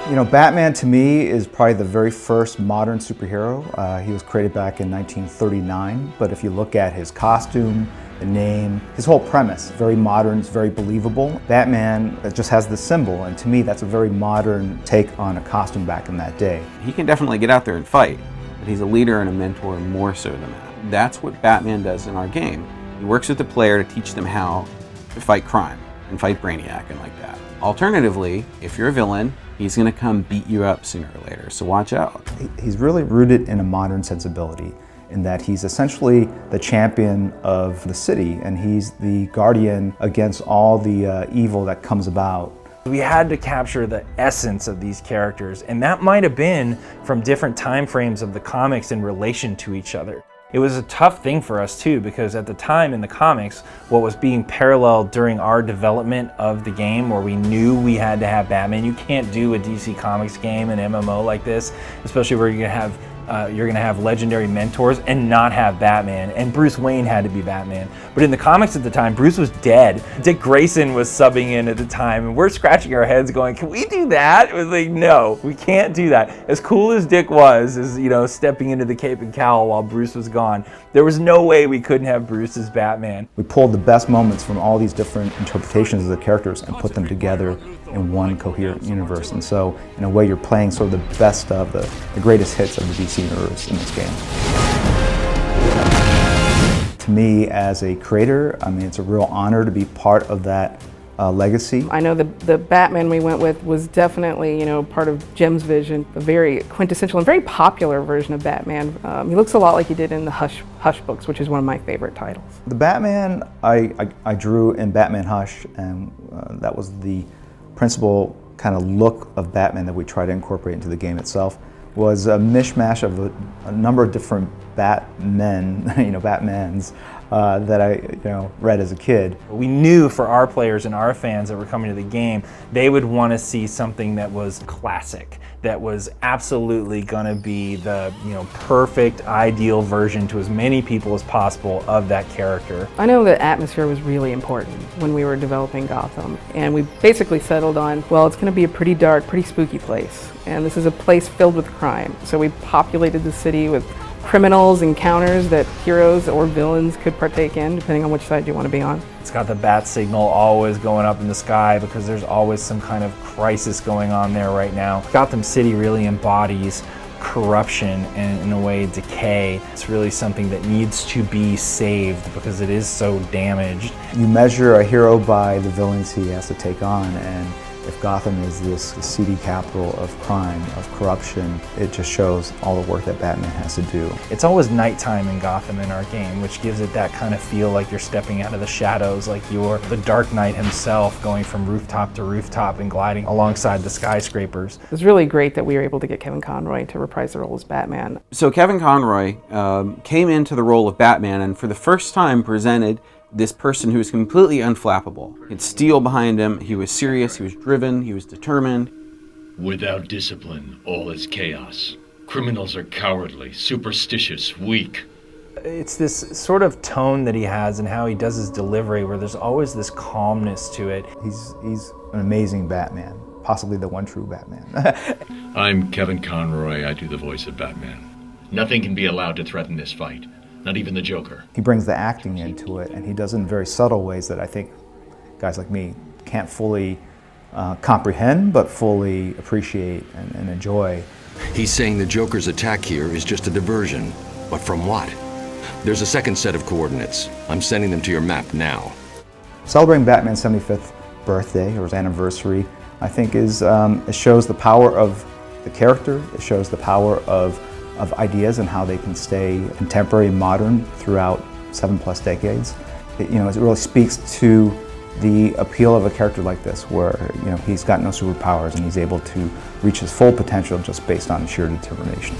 You know, Batman to me is probably the very first modern superhero. He was created back in 1939, but if you look at his costume, the name, his whole premise, very modern, it's very believable. Batman just has the symbol, and to me that's a very modern take on a costume back in that day. He can definitely get out there and fight, but he's a leader and a mentor more so than that. That's what Batman does in our game. He works with the player to teach them how to fight crime and fight Brainiac and like that. Alternatively, if you're a villain, he's going to come beat you up sooner or later, so watch out. He's really rooted in a modern sensibility in that he's essentially the champion of the city and he's the guardian against all the evil that comes about. We had to capture the essence of these characters, and that might have been from different time frames of the comics in relation to each other. It was a tough thing for us too, because at the time in the comics, what was being paralleled during our development of the game, where we knew we had to have Batman. You can't do a DC Comics game, an MMO like this, especially where you're gonna have legendary mentors and not have Batman, and Bruce Wayne had to be Batman. But in the comics at the time, Bruce was dead. Dick Grayson was subbing in at the time, and we're scratching our heads going, can we do that? It was like, no, we can't do that. As cool as Dick was, as you know, stepping into the cape and cowl while Bruce was gone, there was no way we couldn't have Bruce as Batman. We pulled the best moments from all these different interpretations of the characters and put them together in one coherent universe. And so, in a way, you're playing sort of the best of the greatest hits of the DC universe in this game. To me, as a creator, I mean, it's a real honor to be part of that legacy. I know the Batman we went with was definitely, you know, part of Jim's vision, a very quintessential and very popular version of Batman. He looks a lot like he did in the Hush books, which is one of my favorite titles. The Batman I drew in Batman Hush, and that was the principal kind of look of Batman that we try to incorporate into the game itself, was a mishmash of a number of different Batmen, Batmans that I read as a kid. We knew for our players and our fans that were coming to the game, they would want to see something that was classic, that was absolutely going to be the perfect, ideal version to as many people as possible of that character. I know that atmosphere was really important when we were developing Gotham, and we basically settled on, well, it's going to be a pretty dark, pretty spooky place, and this is a place filled with crime. So we populated the city with criminals, encounters that heroes or villains could partake in, depending on which side you want to be on. It's got the bat signal always going up in the sky because there's always some kind of crisis going on there right now. Gotham City really embodies corruption and, in a way, decay. It's really something that needs to be saved because it is so damaged. You measure a hero by the villains he has to take on, and if Gotham is this seedy capital of crime, of corruption, it just shows all the work that Batman has to do. It's always nighttime in Gotham in our game, which gives it that kind of feel like you're stepping out of the shadows, like you're the Dark Knight himself going from rooftop to rooftop and gliding alongside the skyscrapers. It was really great that we were able to get Kevin Conroy to reprise the role as Batman. So Kevin Conroy came into the role of Batman and for the first time presented this person who was completely unflappable. He had steel behind him, he was serious, he was driven, he was determined. Without discipline, all is chaos. Criminals are cowardly, superstitious, weak. It's this sort of tone that he has and how he does his delivery where there's always this calmness to it. He's an amazing Batman, possibly the one true Batman. I'm Kevin Conroy, I do the voice of Batman. Nothing can be allowed to threaten this fight. Not even the Joker. He brings the acting into it, and he does it in very subtle ways that I think guys like me can't fully comprehend, but fully appreciate and enjoy. He's saying the Joker's attack here is just a diversion, but from what? There's a second set of coordinates. I'm sending them to your map now. Celebrating Batman's 75th birthday, or his anniversary, I think it shows the power of the character, it shows the power of ideas and how they can stay contemporary and modern throughout 7+ decades. It really speaks to the appeal of a character like this, where he's got no superpowers and he's able to reach his full potential just based on sheer determination.